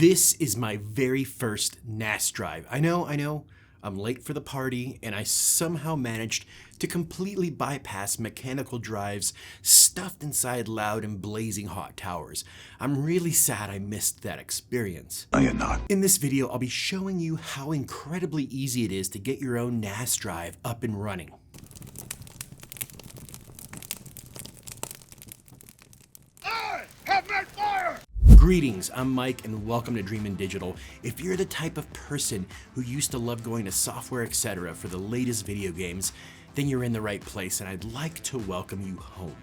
This is my very first NAS drive. I know, I'm late for the party, and I somehow managed to completely bypass mechanical drives stuffed inside loud and blazing hot towers. I'm really sad I missed that experience. No, you're not. In this video, I'll be showing you how incredibly easy it is to get your own NAS drive up and running. Greetings, I'm Mike and welcome to Dreamin' Digital. If you're the type of person who used to love going to Software Etc. for the latest video games, then you're in the right place and I'd like to welcome you home.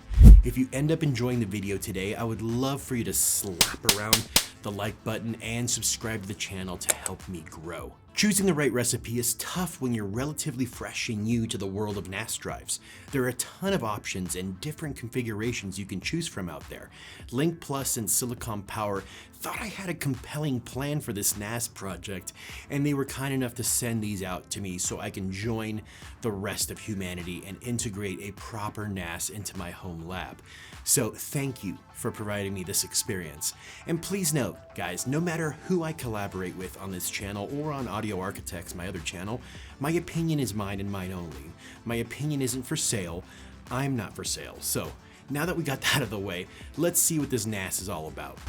If you end up enjoying the video today, I would love for you to slap around the like button and subscribe to the channel to help me grow. Choosing the right recipe is tough when you're relatively fresh and new to the world of NAS drives. There are a ton of options and different configurations you can choose from out there. LincPlus and Silicon Power thought I had a compelling plan for this NAS project, and they were kind enough to send these out to me so I can join the rest of humanity and integrate a proper NAS into my home lab. So thank you for providing me this experience. And please note, guys, no matter who I collaborate with on this channel or on Audio Architects, my other channel, my opinion is mine and mine only. My opinion isn't for sale. I'm not for sale. So now that we got that out of the way, let's see what this NAS is all about.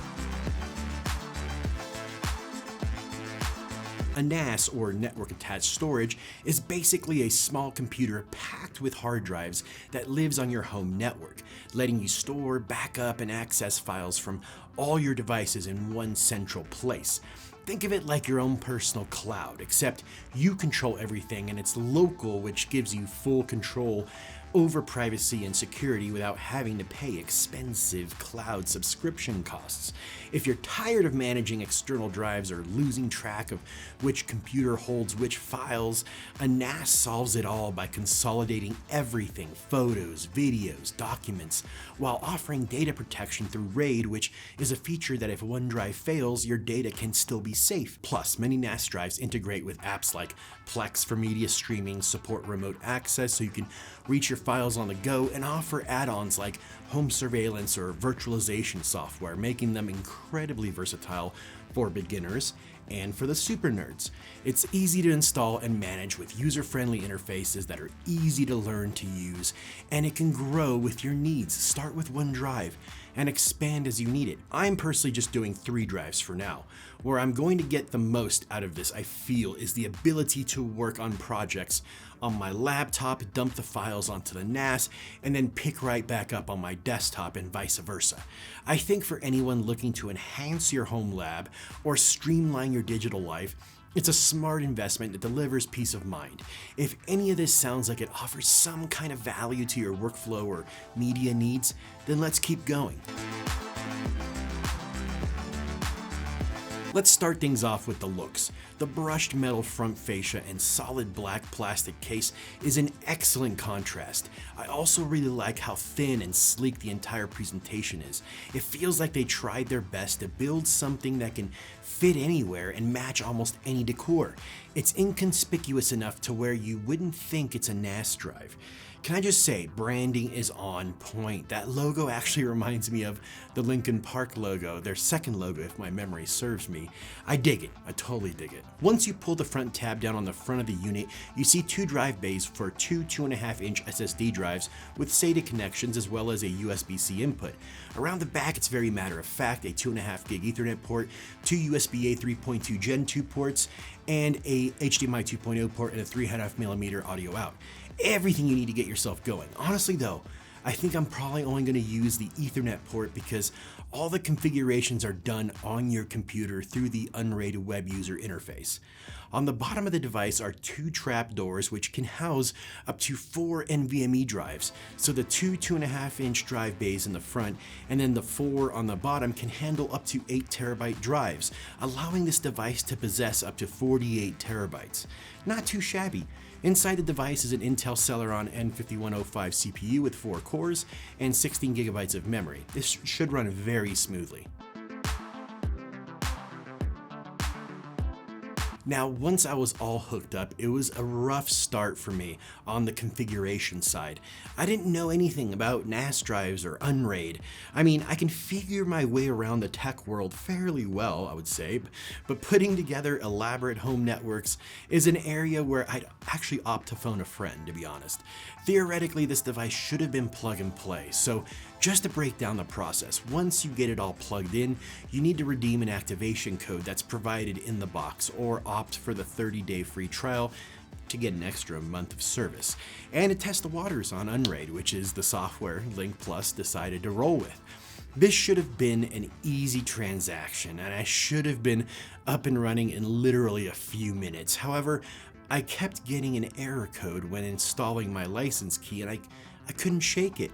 A NAS, or network attached storage, is basically a small computer packed with hard drives that lives on your home network, letting you store, backup, and access files from all your devices in one central place. Think of it like your own personal cloud, except you control everything and it's local, which gives you full control over privacy and security without having to pay expensive cloud subscription costs. If you're tired of managing external drives or losing track of which computer holds which files, a NAS solves it all by consolidating everything: photos, videos, documents, while offering data protection through RAID, which is a feature that if one drive fails, your data can still be safe. Plus, many NAS drives integrate with apps like Plex for media streaming, support remote access so you can reach your files on the go, and offer add-ons like home surveillance or virtualization software, making them incredibly versatile for beginners and for the super nerds. It's easy to install and manage with user-friendly interfaces that are easy to learn to use, and it can grow with your needs. Start with one drive and expand as you need it. I'm personally just doing 3 drives for now. Where I'm going to get the most out of this, I feel, is the ability to work on projects on my laptop, dump the files onto the NAS, and then pick right back up on my desktop and vice versa. I think for anyone looking to enhance your home lab or streamline your digital life, it's a smart investment that delivers peace of mind. If any of this sounds like it offers some kind of value to your workflow or media needs, then let's keep going. Let's start things off with the looks. The brushed metal front fascia and solid black plastic case is an excellent contrast. I also really like how thin and sleek the entire presentation is. It feels like they tried their best to build something that can fit anywhere and match almost any decor. It's inconspicuous enough to where you wouldn't think it's a NAS drive. Can I just say, branding is on point. That logo actually reminds me of the Lincoln Park logo, their second logo if my memory serves me. I dig it, I totally dig it. Once you pull the front tab down on the front of the unit, you see 2 drive bays for 2 2.5-inch SSD drives with SATA connections as well as a USB-C input. Around the back, it's very matter of fact, a 2.5 gig Ethernet port, 2 USB-A 3.2 Gen 2 ports, and a HDMI 2.0 port and a 3.5mm audio out. Everything you need to get yourself going. Honestly though, I think I'm probably only going to use the Ethernet port because all the configurations are done on your computer through the unrated web user interface. On the bottom of the device are 2 trap doors which can house up to 4 NVMe drives. So the 2 2.5-inch drive bays in the front and then the 4 on the bottom can handle up to 8 terabyte drives, allowing this device to possess up to 48 terabytes. Not too shabby. Inside the device is an Intel Celeron N5105 CPU with 4 cores and 16 gigabytes of memory. This should run very smoothly. Now, once I was all hooked up, it was a rough start for me on the configuration side. I didn't know anything about NAS drives or Unraid. I mean, I can figure my way around the tech world fairly well, I would say, but putting together elaborate home networks is an area where I'd actually opt to phone a friend, to be honest. Theoretically, this device should have been plug and play, so just to break down the process, once you get it all plugged in, you need to redeem an activation code that's provided in the box or opt for the 30-day free trial to get an extra month of service, and to test the waters on Unraid, which is the software LincPlus decided to roll with. This should have been an easy transaction, and I should have been up and running in literally a few minutes. However, I kept getting an error code when installing my license key, and I couldn't shake it.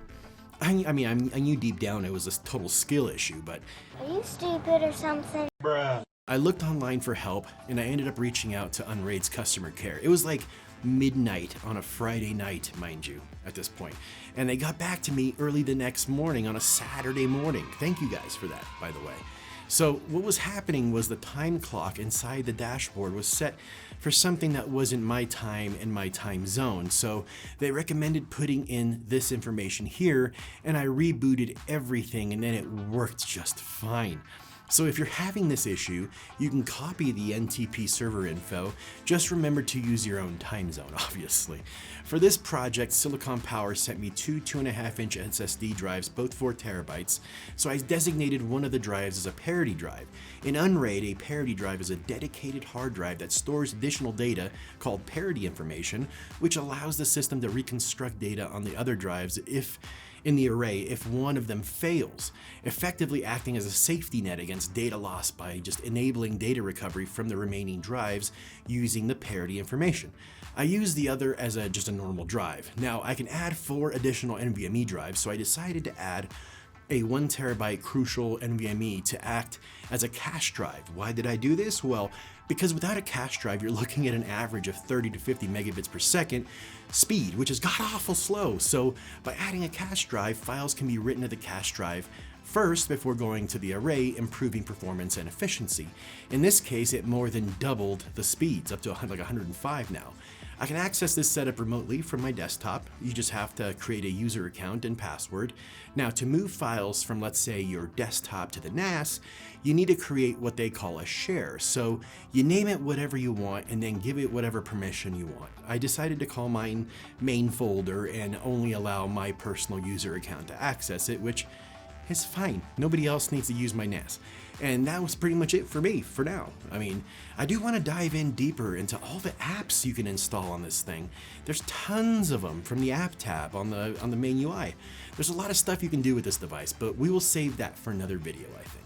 I knew deep down it was a total skill issue, but... Are you stupid or something? Bruh. I looked online for help, and I ended up reaching out to Unraid's customer care. It was like midnight on a Friday night, mind you, at this point. And they got back to me early the next morning on a Saturday morning. Thank you guys for that, by the way. So what was happening was the time clock inside the dashboard was set for something that wasn't my time and my time zone. So they recommended putting in this information here, and I rebooted everything, and then it worked just fine. So if you're having this issue, you can copy the NTP server info. Just remember to use your own time zone, obviously. For this project, Silicon Power sent me two 2.5-inch SSD drives, both 4 terabytes. So I designated one of the drives as a parity drive. In Unraid, a parity drive is a dedicated hard drive that stores additional data called parity information, which allows the system to reconstruct data on the other drives in the array if one of them fails, effectively acting as a safety net against data loss by just enabling data recovery from the remaining drives using the parity information. I use the other as just a normal drive. Now, I can add 4 additional NVMe drives, so I decided to add a 1 terabyte Crucial NVMe to act as a cache drive. Why did I do this? Well, because without a cache drive, you're looking at an average of 30 to 50 megabits per second speed, which is god-awful slow. So by adding a cache drive, files can be written to the cache drive first before going to the array, improving performance and efficiency. In this case, it more than doubled the speeds, up to like 105 now. I can access this setup remotely from my desktop. You just have to create a user account and password. Now, to move files from, let's say, your desktop to the NAS, you need to create what they call a share. So you name it whatever you want and then give it whatever permission you want. I decided to call mine main folder and only allow my personal user account to access it, which is fine. Nobody else needs to use my NAS. And that was pretty much it for me for now. I mean, I do want to dive in deeper into all the apps you can install on this thing. There's tons of them from the app tab on the main UI. There's a lot of stuff you can do with this device, but we will save that for another video, I think.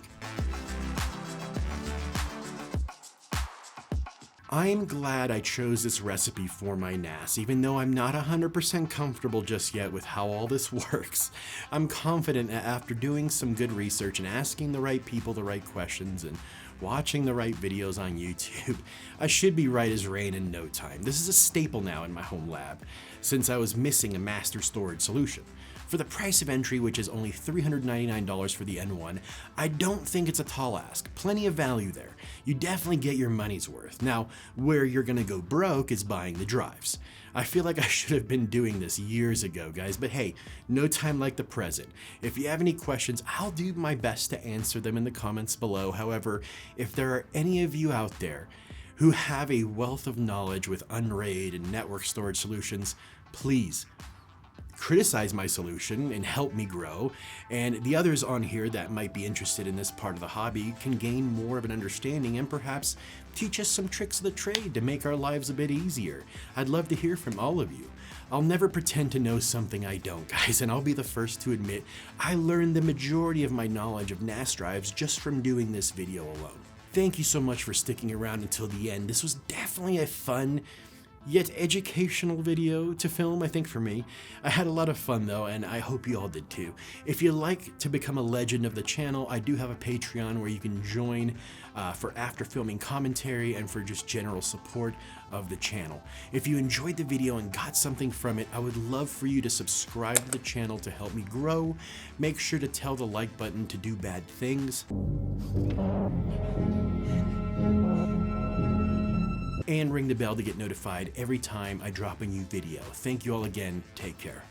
I'm glad I chose this recipe for my NAS, even though I'm not 100% comfortable just yet with how all this works. I'm confident that after doing some good research and asking the right people the right questions and watching the right videos on YouTube, I should be right as rain in no time. This is a staple now in my home lab, since I was missing a master storage solution. For the price of entry, which is only $399 for the N1, I don't think it's a tall ask. Plenty of value there. You definitely get your money's worth. Now, where you're gonna go broke is buying the drives. I feel like I should have been doing this years ago, guys, but hey, no time like the present. If you have any questions, I'll do my best to answer them in the comments below. However, if there are any of you out there who have a wealth of knowledge with Unraid and network storage solutions, please criticize my solution and help me grow, and the others on here that might be interested in this part of the hobby can gain more of an understanding and perhaps teach us some tricks of the trade to make our lives a bit easier. I'd love to hear from all of you. I'll never pretend to know something I don't, guys, and I'll be the first to admit I learned the majority of my knowledge of NAS drives just from doing this video alone. Thank you so much for sticking around until the end. This was definitely a fun yet educational video to film, I think, for me. I had a lot of fun though, and I hope you all did too. If you'd like to become a legend of the channel, I do have a Patreon where you can join for after filming commentary and for just general support of the channel. If you enjoyed the video and got something from it, I would love for you to subscribe to the channel to help me grow. Make sure to tell the like button to do bad things. and ring the bell to get notified every time I drop a new video. Thank you all again. Take care.